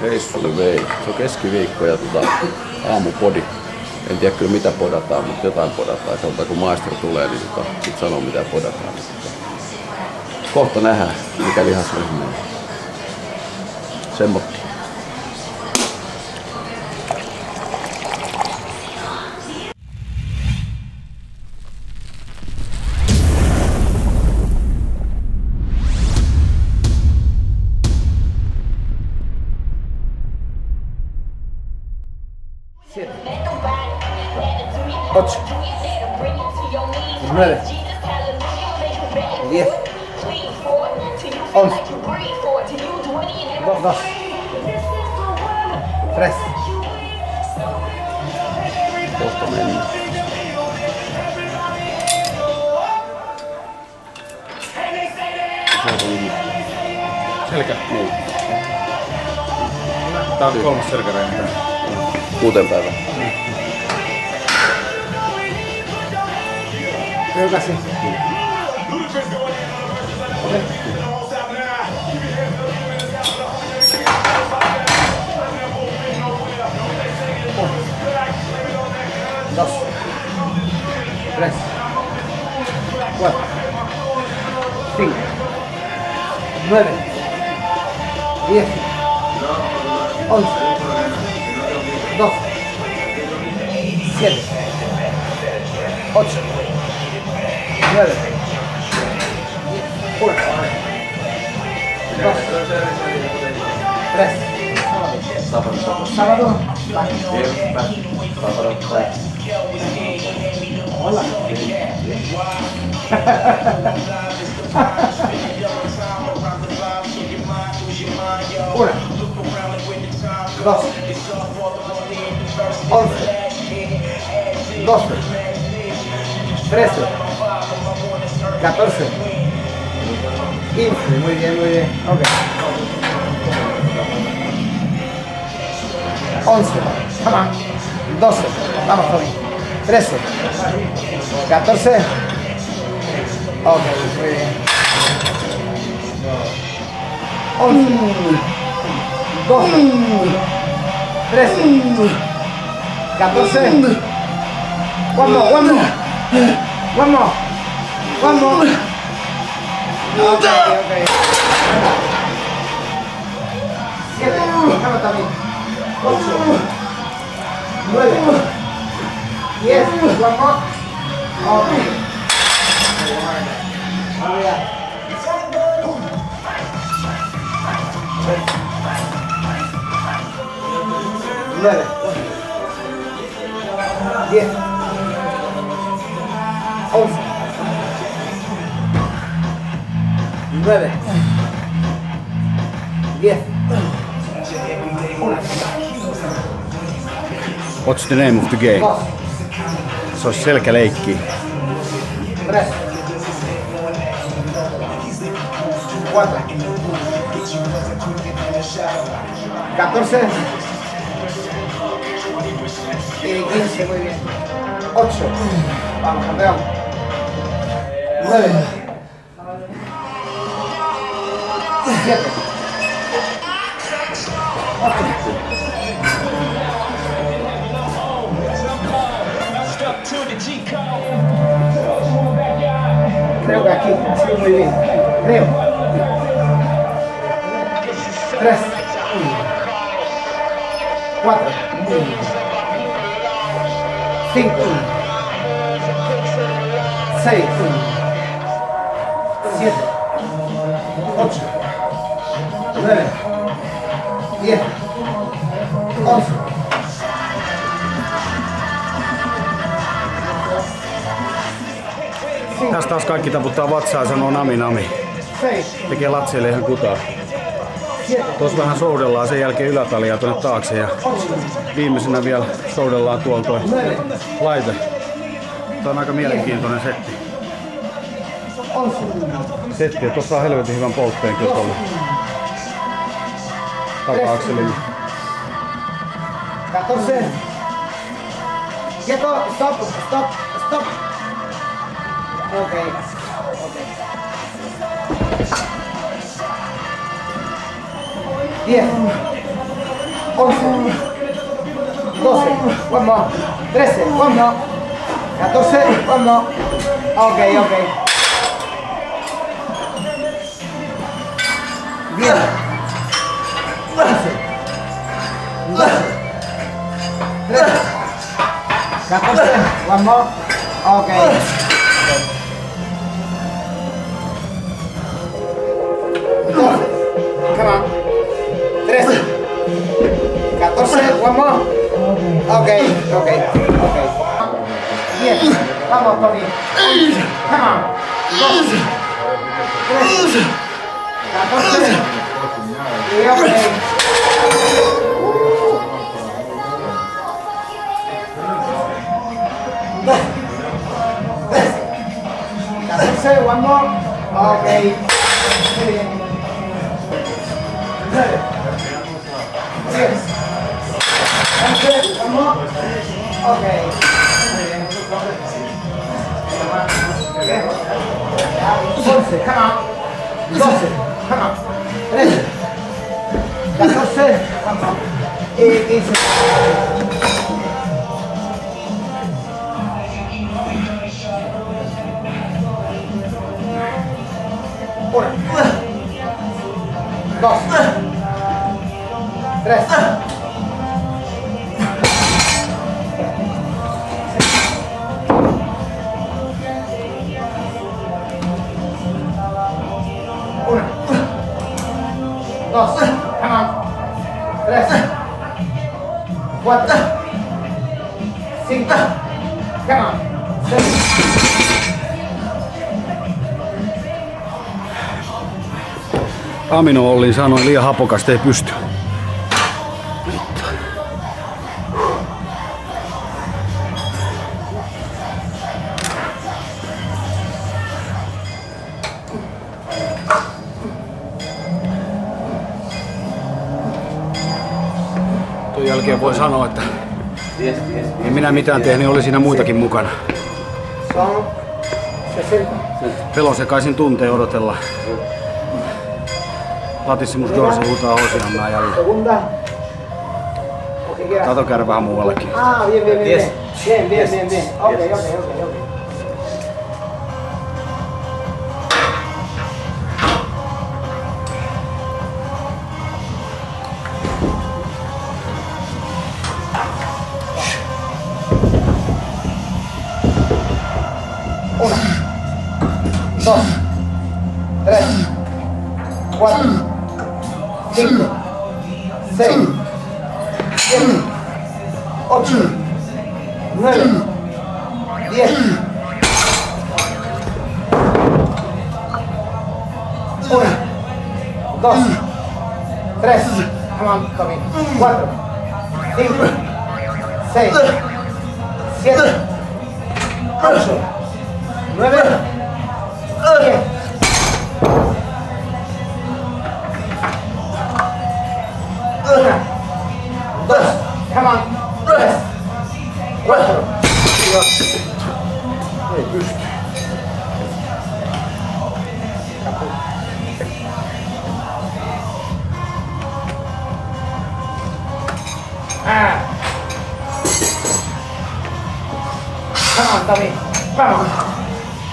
reissulle vei. Se on keskiviikko ja aamupodi. En tiedä kyllä mitä podataan, mutta jotain podataan. Sanotaan kun maestro tulee, niin sit sanoo mitä podataan. Kohta nähdään, mikä lihasryhmä on. Semmotti. Ocho, 9, 10, 11, 2, 3. Kohta mennään. Selkä. Niin. Tää on 3. selkäreeni. 6 päivää. Peucasi. Dos, tres, cuatro, cinco, 9, 10, 11, 12, 7, 8, 9, 1, 2, 3. Sábado. Hola. Una, dos, 11, 12, 13, 14, 15. Muy bien, muy bien. Ok. 11, come on. 12, vamos Tommy. 13, 14, ok, muy bien. 11, 12, 13, 14, one more, one more, one more, one more. Ok, ok. 7, vamos Tommy. 8, 9, 10, one more. Ok. Nueve, 10, 11, 9, 10. What's the name of the game? Se on selkäleikki. 3, 4, 14 y 15, muy bien. 8, vamos campeón. 9, 7, 8. Creo que aquí ha sido muy bien. Creo. 3, 4, 5, 6, 7, 8, 9, 10, 11. Tästä taas kaikki taputtaa vatsaa ja sanoo nami nami. Tekee latseille ihan kutaa. Tuossa vähän soudellaan sen jälkeen ylätalia tuonne taakse ja viimeisenä vielä soudellaan tuolla toi laite. Tää on aika mielenkiintoinen setti. Setti ja tuossa on helvetin hyvän poltteen kyllä tuolla taka-akselilla. 14. Quieto, stop, stop, stop. Okay. Okay. 10, 11, 12, one more, 13, one more, 14, one more. Ok, ok. Bien. 11, 12, 13, 14, one more. Ok. Come on. 13, 14, one more. Ok, ok, ok. Bien, vamos, Tony. Come on. 12, 13, 14. Y ok. 12, 13, 14, one more. Ok. Muy bien. 9, 10, 11, one more. Ok. Muy bien. 11, come on. 12, come on. 13, 14, come on. Y 15. 1, 2, 3, 1, 2, come on, 3, 4, 5, come on, 6. Amino Olli sanoi, liian hapokasta ei pysty. Tuon jälkeen voi sanoa, että en minä mitään tehnyt, oli siinä muitakin mukana. Pelon sekaisin tunteen odotella. Latissimus Dorsi huutaa Hosiannaa jäljellä. Tato käydä vähän muuallekin. Bien, bien, bien. Bien, bien, bien, bien. Ok, ok, ok, ok. Uno, dos, tres, cuatro, 5, 6, 7, 8, 9, 10. 1, 2, 3, come on, Tommy. 4, 5, 6, 7, 8, 9, 10. 1, 2, come on, 3, 4. Ei pysty. Come on, Tommy. Come on.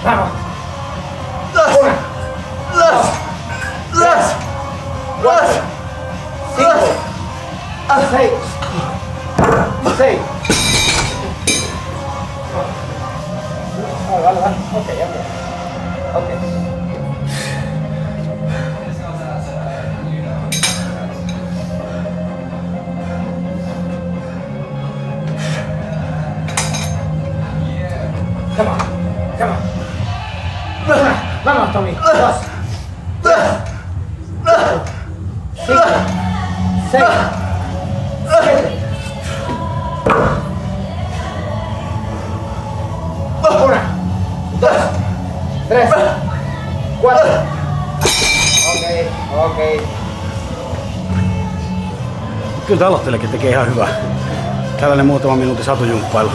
Come on. 1, 2, 3, 4, 5, 6, 6. Vale, vale. Ok, ok. Ok. Come on. Come on. Vamos, Tommy. 2, 3, 5, 6, 7. 1, 2, 3, 4. Okei, okei. Kyllä aloittelekin tekee ihan hyvää. Tällainen muutama minuutin satujumppailu.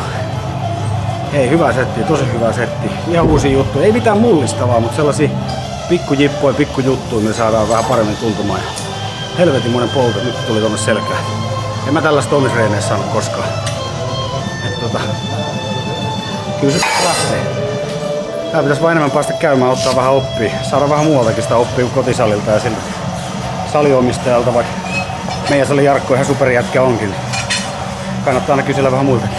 Ei, hyvä setti, tosi hyvä setti. Ihan uusia juttuja. Ei mitään mullistavaa, mutta sellaisia pikkujippoja, pikkujuttuja me saadaan vähän paremmin tuntumaan. Helvetin monen polta nyt tuli tuonne selkään. En mä tällaista omissa reeneissä saanut koskaan. Kyllä se lähtee. Tää pitäisi vain enemmän päästä käymään, ottaa vähän oppia. Saada vähän muualtakin sitä oppia kuin kotisalilta ja siltä saliomistajalta, vaikka meidän sali Jarkko ihan superjätkä onkin. Kannattaa aina kysellä vähän muiltakin.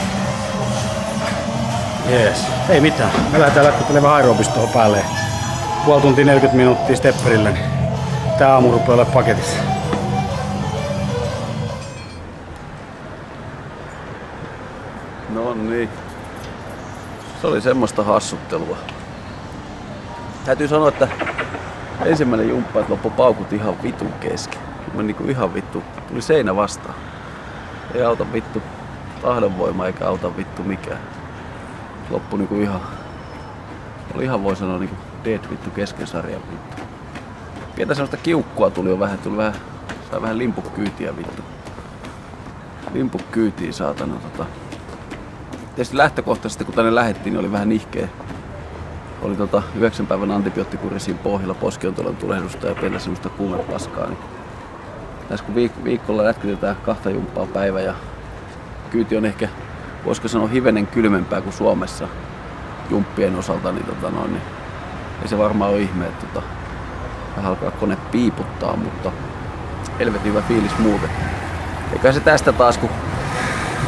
Jees, ei mitään. Me lähdetään lätkyttelemään aerobista tuohon päälle. Puoli tuntia 40 minuuttia stepperille, niin tää aamu rupeaa olemaan paketissa. No niin. Se oli semmoista hassuttelua. Täytyy sanoa, että ensimmäinen jumppa, että loppu paukut ihan vitun kesken. Mä niinku ihan vittu. Tuli seinä vastaan. Ei auta vittu tahdonvoima eikä auta vittu mikään. Loppu niinku ihan... Oli ihan voi sanoa niinku dead vittu kesken sarjan vittu. Pientä semmoista kiukkua tuli jo vähän. Sai vähän limpukkyytiä vittu. Limpukkyytiä saatana Tietysti lähtökohtaisesti kun tänne lähdettiin, niin oli vähän nihkeä. Oli 9 päivän antibioottikurin pohjalla, poskiontolon tulehdusta ja pientä semmoista kuumepaskaa. Niin tässä kun viikolla lätkytetään 2 jumppaa päivä ja kyyti on ehkä, voisiko sanoa, hivenen kylmempää kuin Suomessa jumppien osalta, niin, niin ei se varmaan ole ihme, että vähän alkaa kone piiputtaa, mutta helvetin hyvä fiilis muuten. Eikä se tästä taas, kun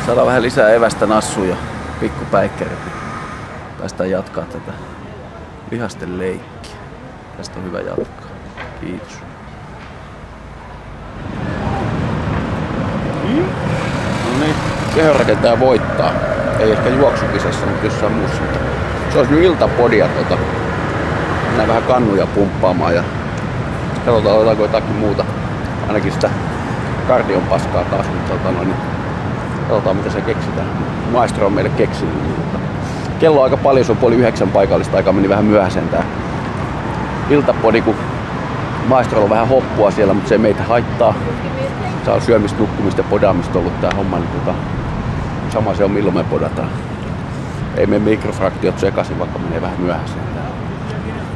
saadaan vähän lisää evästä nassuja, pikkupäikkärit, niin päästään jatkaa tätä lihasten leikkiä. Tästä on hyvä jatkaa. Kiitos. No niin, kehonrakentaja voittaa. Ei ehkä juoksukisassa, mutta jossain muussa. Se olisi nyt iltapodia. Mennään vähän kannuja pumppaamaan ja katsotaan otetaanko jotakin muuta. Ainakin sitä kardion paskaa taas, mutta niin katsotaan mitä se keksitään. Maestro on meille keksinyt. Kello on aika paljon, se on 8:30 paikallista aikaa, meni vähän myöhäisen tää iltapodi, kun Maestrolla on vähän hoppua siellä, mutta se ei meitä haittaa. Se on syömistä, nukkumista ja podaamista ollut tää homma, niin sama se on milloin me podataan. Ei mene mikrofraktiot sekaisin, vaikka menee vähän myöhäisen.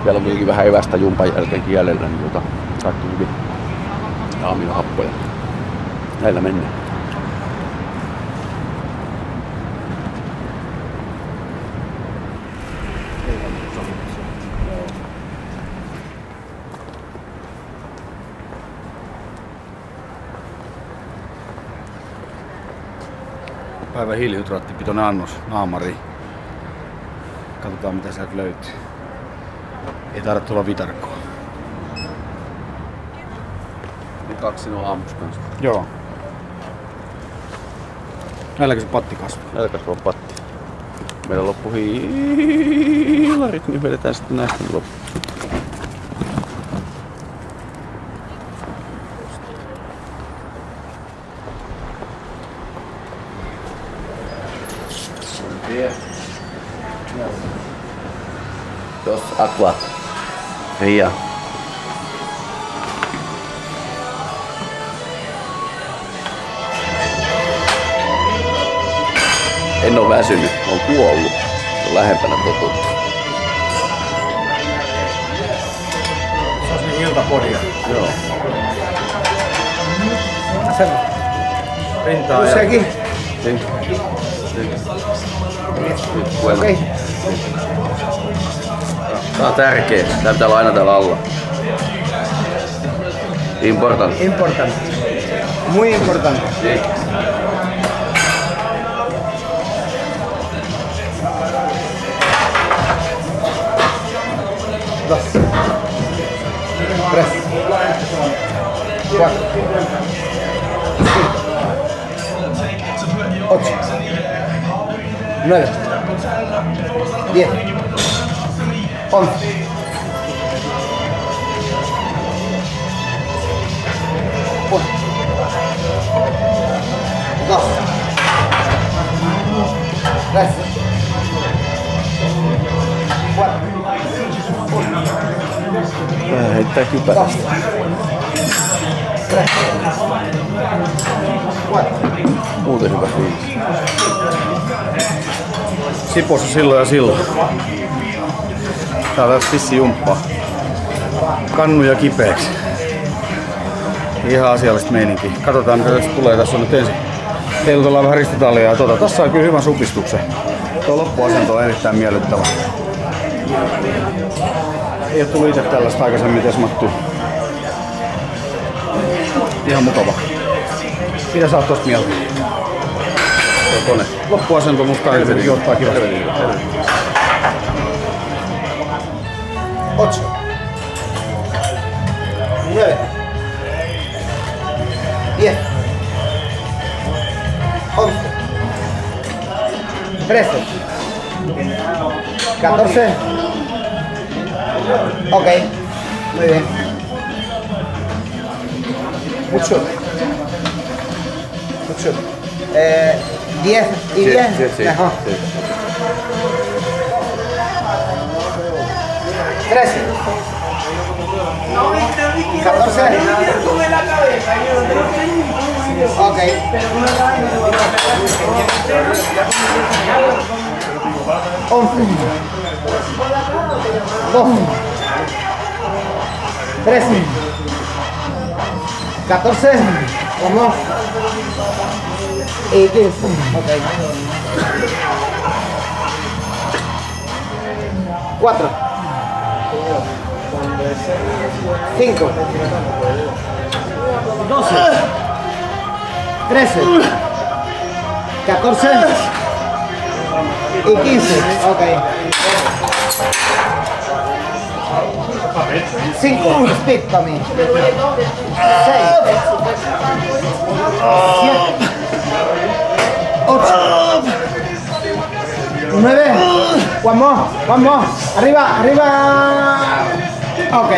Vielä on kuitenkin vähän evästä jumpan jälkeenkin jäljellä, niin kaikki hyvin aminohappoja. Näillä mennään. Päivän hiilihydraattipitoinen annos, naamari. Katsotaan mitä sieltä löytyy. Ei tarvitse tulla vitarkkoa. Niin 2 sinua aamuksi kanssa. Joo. Näilläkö se patti kasvaa? Näillä kasvaa patti. Meillä loppu hiilarit, niin vedetään sitten näistä loppuun. Dos aqua fría. En oo väsynyt, on kuollut. Se on lähempänä totuutta. Se on niin iltapodia. Joo. Se Rintaa ja... sekin. Okei. Tää on tärkeä. Tää pitää olla aina täällä alla. Importante. Importante. Muy importante. Niin. Dos. Tres. Cuatro. Cinco. Ocho. 9. 10. 11. 1. 2. 3. 4. Vähän heittää kypärästä. 3. 4. Muuten hyvä fiilis. Sipossa silloin ja silloin. Tää on taas pissijumppaa. Kannuja kipeäksi. Ihan asiallista meininkiä. Katsotaan mitä tästä tulee. Tässä on nyt ensin Heilutellaan vähän ristitalia ja tässä saa kyllä hyvän supistuksen. Tuo loppuasento on erittäin miellyttävä. Ei oo tullut itse tällaista aikaisemmin tesmattua. Ihan mukava. Mitä sä oot tosta mieltä? Loppuasento musta Karelsenkin ottaa kivasti. 8, 9, 10, 11, 13, 14. Ok, muy bien. Mucho. 10 y 10. Mejor. 13, 14, ok, 11, 12, 13, 14, vamos, y 15, ok, 4, 5, 12, 13, 14 y 15. Ok. 5, speed para mí. 6, 7, 8, 9, one more, arriba, arriba. Ok.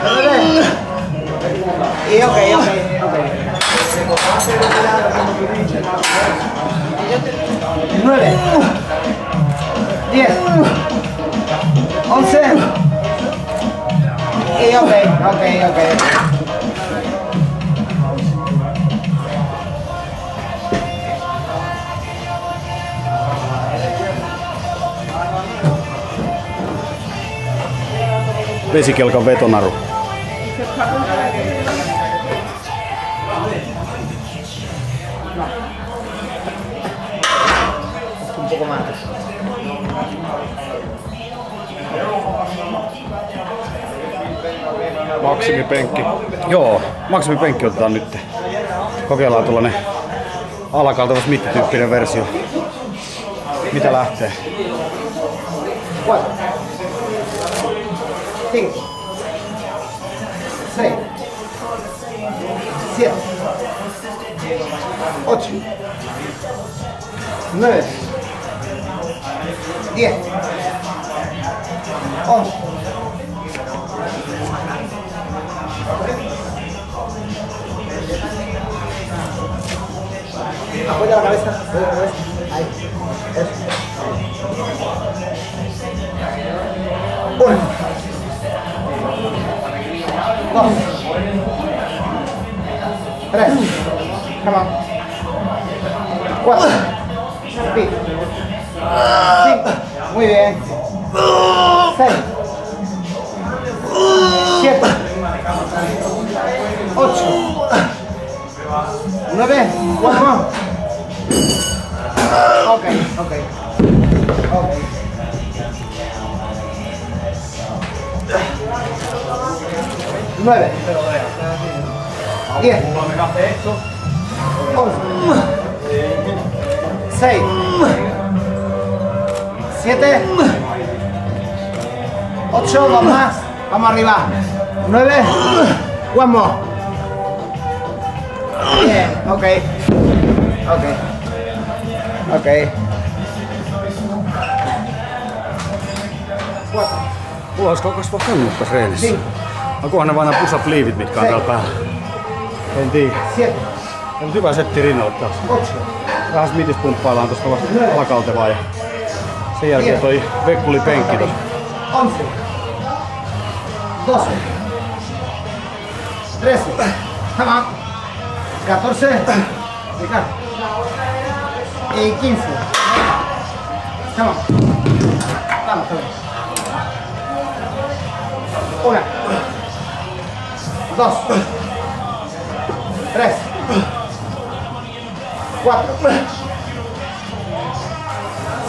9. Y ok. 9, 10, 11 y ok. Vesikelkan vetonaru. Un poco más. Maksimipenkki. Joo, maksimipenkki otetaan nyt. Kokeillaan tuollainen alakaltava Smith-tyyppinen versio. Mitä lähtee? 4, 5, 6, 7, 8, 9, 10, 11. Apoya la cabeza, ahí. Eso. 1, 2, 3, come on. 4, 5, muy bien. 6, 7, 8, 9, one more. Ok. 9, 10, 11, 6, 7, 8, vamos más, vamos arriba, 9, one more. Bien, ok. Mulla olisiko kasvaa kannukkas reenissä? Onkohan ne vaan nämä push-up liivit, mitkä on täällä päällä? En tiedä. 7, On hyvä setti rinnalle taas. 8, Vähän Smithis pumppaillaan tuosta alakaltevaa ja sen jälkeen toi vekkuli-penkki tuossa. 11, 12, 13, come on, 14, y 15, come on, vamos, 1, 2, 3, 4,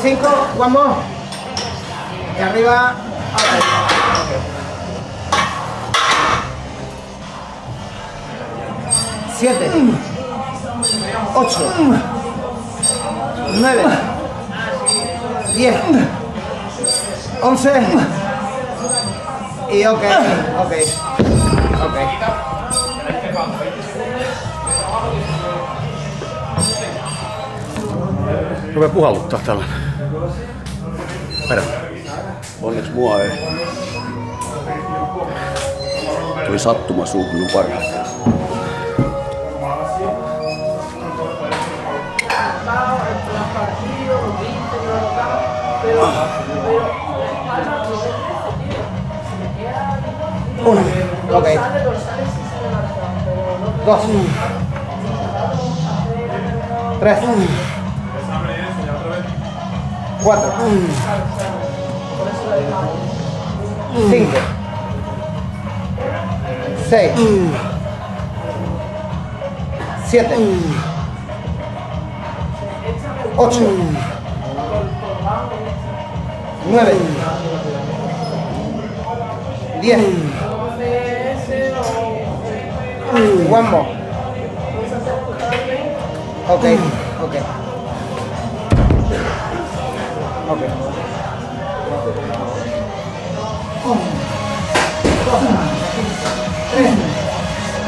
5, one more. Y arriba. 7, 8, 9, 10, 11 y ok. Rupee puhalluttaa tällainen. Perä. Onneksi mua ei. Tuli sattuma suuhun parhaiten. Uno, ok. 2, 3, 4, 5, 6, 7, 8, 9, 10. One more. Okay. 3,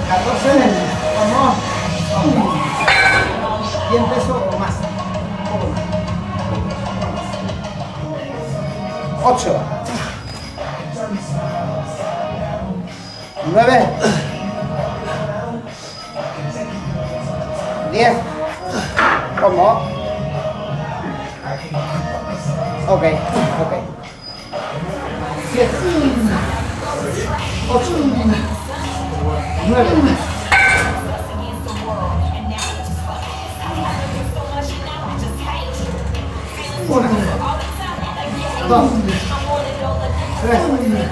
14, vamos. 100 pesos o más. 8, 9, 10, ¿cómo? Ok. 7, 8, 9, 1, 2, 3, 4.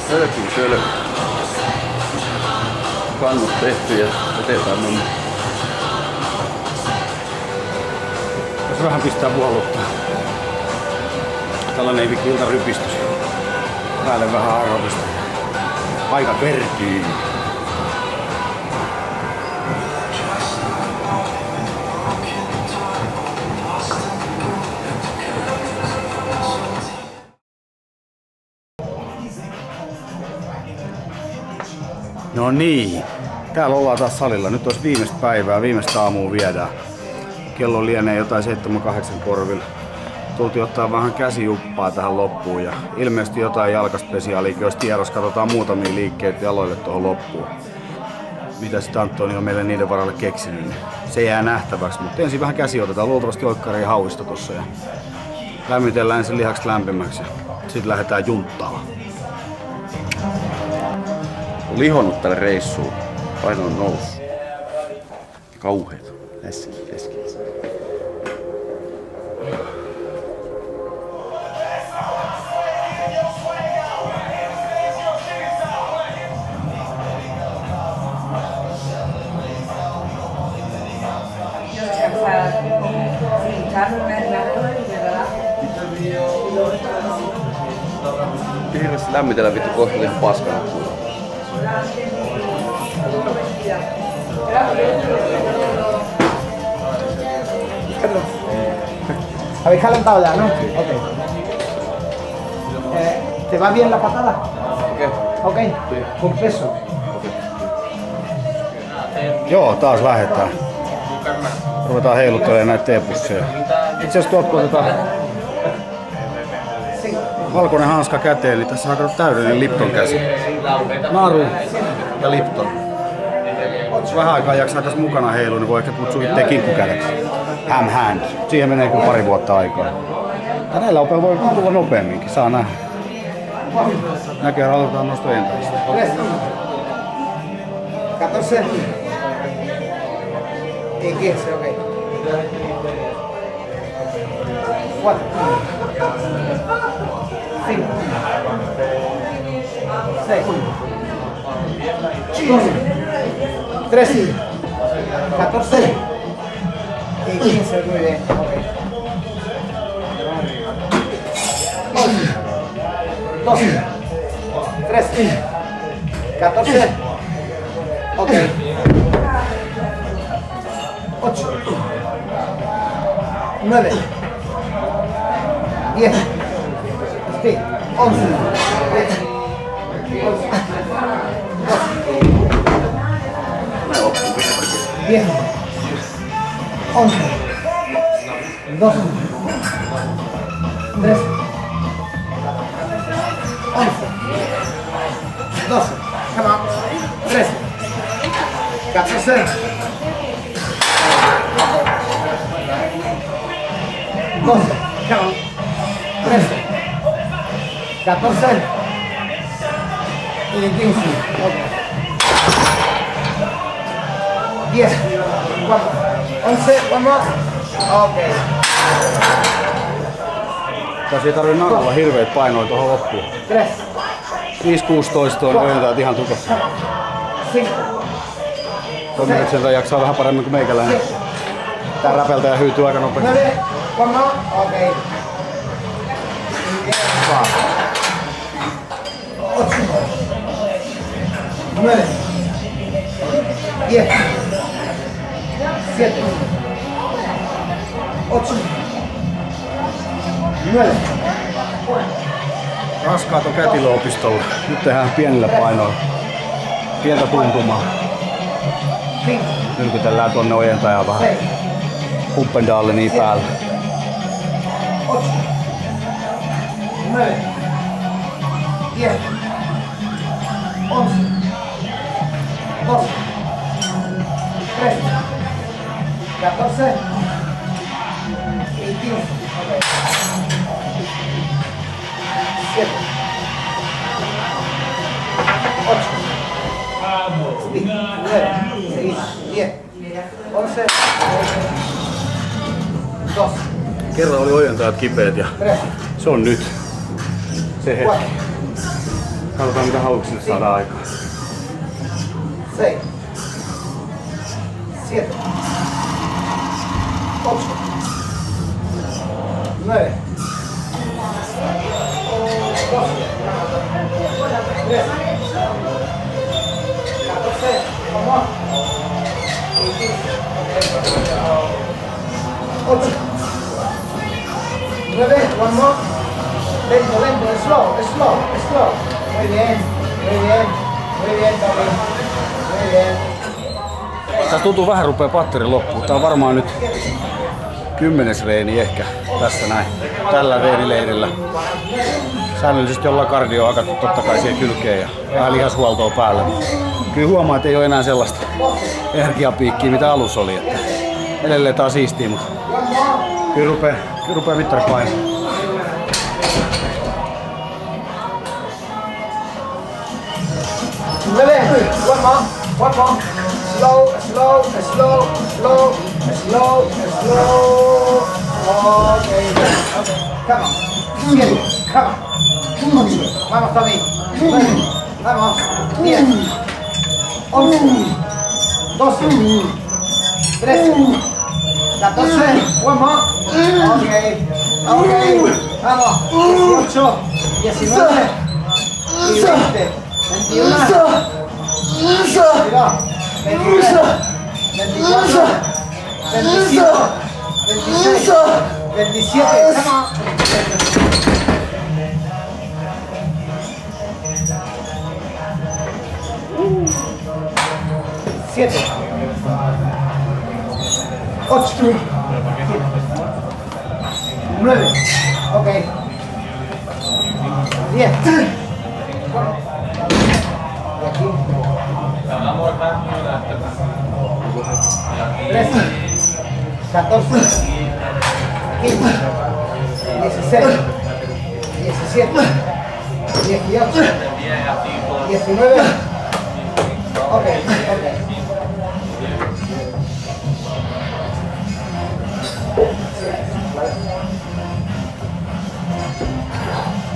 Sölky. Kannut tehty ja eteenpäin mennä. Tässä vähän pistää puhalluttaa. Tällainen ilta rypistys. Päälle vähän arvomista. Aika vertyy. No niin, täällä ollaan taas salilla. Nyt olisi viimeistä päivää, viimeistä aamua viedään. Kello lienee jotain 7-8 korvilla. Tultiin ottaa vähän käsijuppaa tähän loppuun ja ilmeisesti jotain jalkaspesiaalia, jos tiedossa katsotaan muutamia liikkeitä jaloille tuohon loppuun. Mitä sitten Antoni on meille niiden varalle keksinyt, niin se jää nähtäväksi. Mutta ensin vähän käsi otetaan, luultavasti oikkaria hauista tossa ja lämmitellään ensin lihakset lämpimäksi ja sitten lähdetään junttaamaan. On lihonnut tälle reissuun. Paino on noussut. Kauheeta. Läski. Hirveästi lämmitellä vittu kohta ihan paskana. ¿Habéis calentado ya, no? Ok. ¿Te va bien la patada? Ok. Con peso. Joo, taas lähdetään. Ruvetaan heiluttelemaan näitä teepusseja. Itse asiassa tuolta otetaan valkoinen hanska käteen, eli tässä on täydellinen Lipton käsi. Naru ja Lipton. Jos vähän aikaa jaksaa tässä mukana heilu, niin voi ehkä kutsua itseä kinkkukädeksi. Ham hand. Siihen menee kyllä pari vuotta aikaa. Ja näillä opella voi tulla nopeamminkin, saa nähdä. Näköjään aloitetaan noista entäistä. 14 y 15, ok. 4, 5, 6, 13, 14 y 15, muy bien, ok. 12, 13, 14, ok. 8, 9, 10, 11, 10, 11, 12, 13, 11, 12, come on, 13, 14, 12, come on, 13, 14 y 15, okay. 10, 11, vamos, okei. Tässä ei tarvitse narulla hirveet painoja tuohon loppuun. 5-16 on ojentajat ihan tukossa. Tomiritselta jaksaa vähän paremmin kuin meikäläinen. Tää räpeltää hyytyy aika nopeasti. Okei. 9, 10, 7, 8, 9. Raskaat on kätilöopistolla. Nyt tehdään pienillä painoilla. Pientä tuntumaa. Nyrkytellään tuonne ojentajaan vähän. Pumpendaalenia päällä. 8, 9, 10, 11, 12, 13, 14 y 15. 7, 8, 9, 10, 11, 12. Kerran oli ojentajat kipeät ja se on nyt se hetki. Katsotaan mitä haluksille saadaan aikaan. 6, 7, 8, 9, 12, 13, 14, vamos. 8, 9, one more. Lento, lento, slow. Muy bien, Tomi. Muy bien. Tää tuntuu vähän rupee patteri loppuun. Tää on varmaan nyt 10. reeni ehkä tässä näin. Tällä reenileirillä. Säännöllisesti ollaan kardio hakattu totta kai siihen kylkeen ja vähän lihashuoltoa päälle. Kyllä huomaa, että ei ole enää sellaista energiapiikkiä mitä alussa oli. Että edelleen tää on siistiä, mutta kyllä rupee mittari painamaan. One more. Slow. Okay. Come on. Vamos, Tomi. Vamos. 10, 11, 12, 13, 14. One more. Okay. Vamos. 18, 19 y 20. 21. 22, 23, 24, 25, 26, 27. Come on. 7, 8, 9, ok. 10. Y aquí. 13, 14, 15, 16, 17, 18, 19. Ok.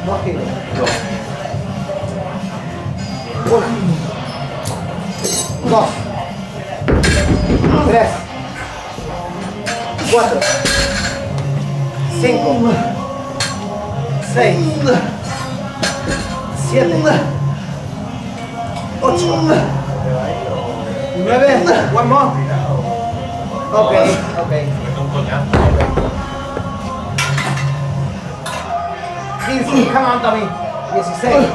2 giros. 1, 2, 3, 4, 5, 6, 7, 8, 9, one more. Okay. 15, come on Tommy. 16,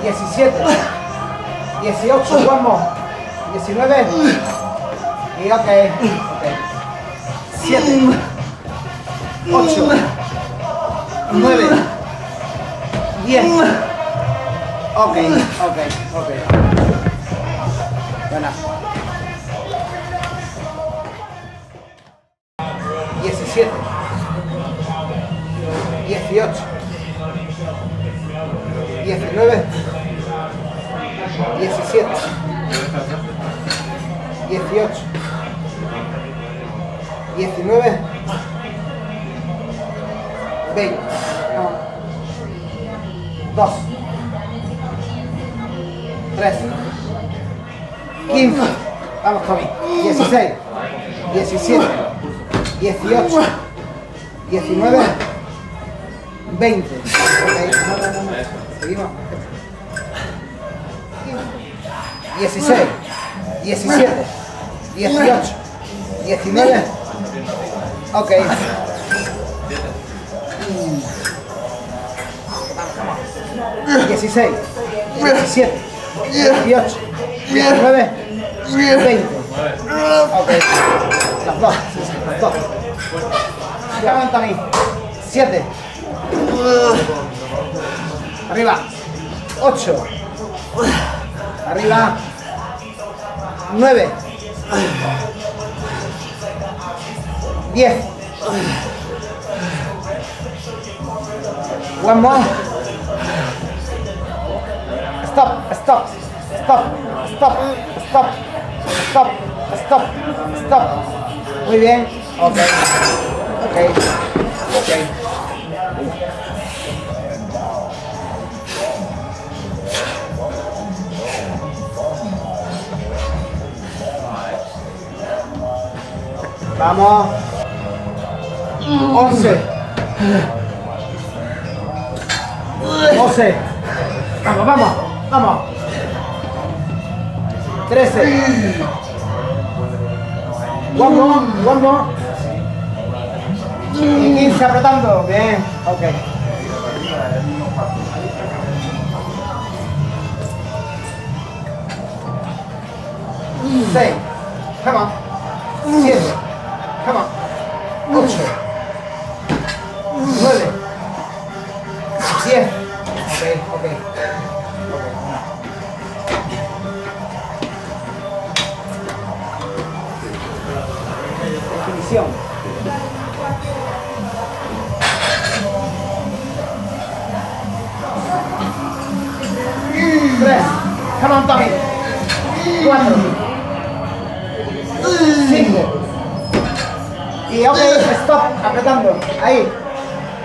17, 18, one more. 19, y ok. 7, 8, 9, 10. Ok. Buena. 17, 18, 19, 17, 18, 19, 20, 2, 3, 15, vamos Tommy, 16, 17, 18, 19, 20. Okay. No. Seguimos. 16, 17, 18, 19. Ok. 16, 17, 18, 19, 20. Ok. Las dos. Acaban también. 7. Arriba. 8. Arriba. 9. 10. One more. Stop. Muy bien. Ok. Vamos. 11. 12. Vamos. 13. One more. Y 15 apretando. Bien. Ok. 6. Come on. 7. Come on. 8. 9. 10. Ok. Definición. 3. Come on, Tommy. 4. 5. Y ok, stop, apretando. Ahí.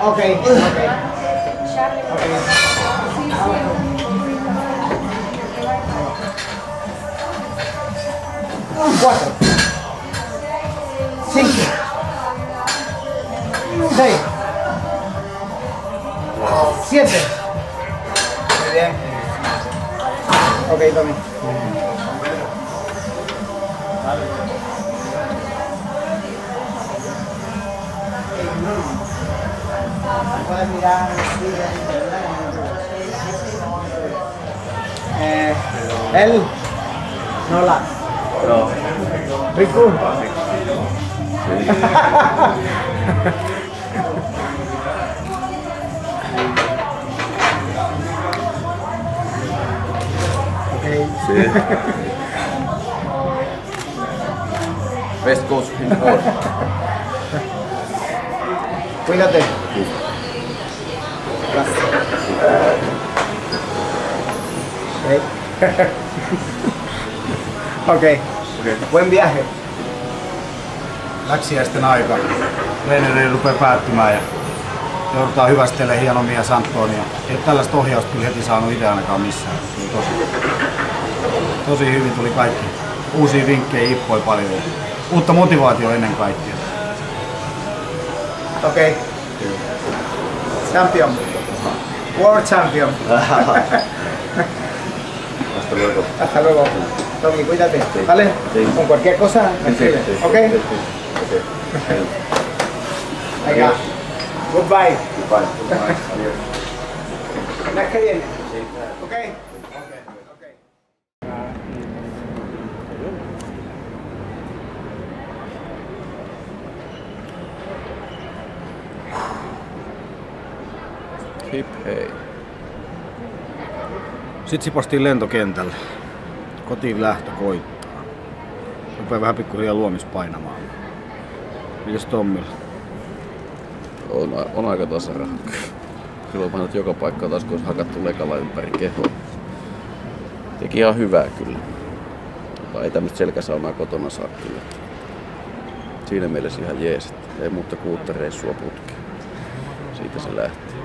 Ok. 4. 5. 6. 7. Muy bien. Ok, Tommy. Puedes mirar él no la Rico. Sí. Best Coast in all. Cuídate. Okei. Buen viaje. Läksiäisten aika. Treeneri rupeaa päättymään ja joudutaan hyvästelemään hienomia Santonia. Ei tällaista ohjausta kyllä heti saanut itse ainakaan missään. Tosi hyvin tuli kaikki. Uusia vinkkejä, ippoi paljon. Uutta motivaatiota ennen kaikkea. Okay. Champion. World champion. Hasta luego. Hasta luego. Tommy, cuídate. ¿Vale? Con cualquier cosa, me escribes. ¿Ok? Venga. Goodbye. Goodbye. Adiós. El mes que viene. ¿Ok? Hip hei. Sitten sipastiin lentokentälle. Kotiin lähtö koittaa. Rupee vähän pikkuhiljaa luomis painamaan. Mites Tommilla? On aika tasara. Kyllä on joka paikka taas, kun olisi hakattu lekalla ympäri kehoa. Teki ihan hyvää kyllä. Mutta ei tämmöistä selkäsaunaa kotona saa kyllä. Siinä mielessä ihan jees. Ei muuta kuin uutta reissua putkeen. Siitä se lähti.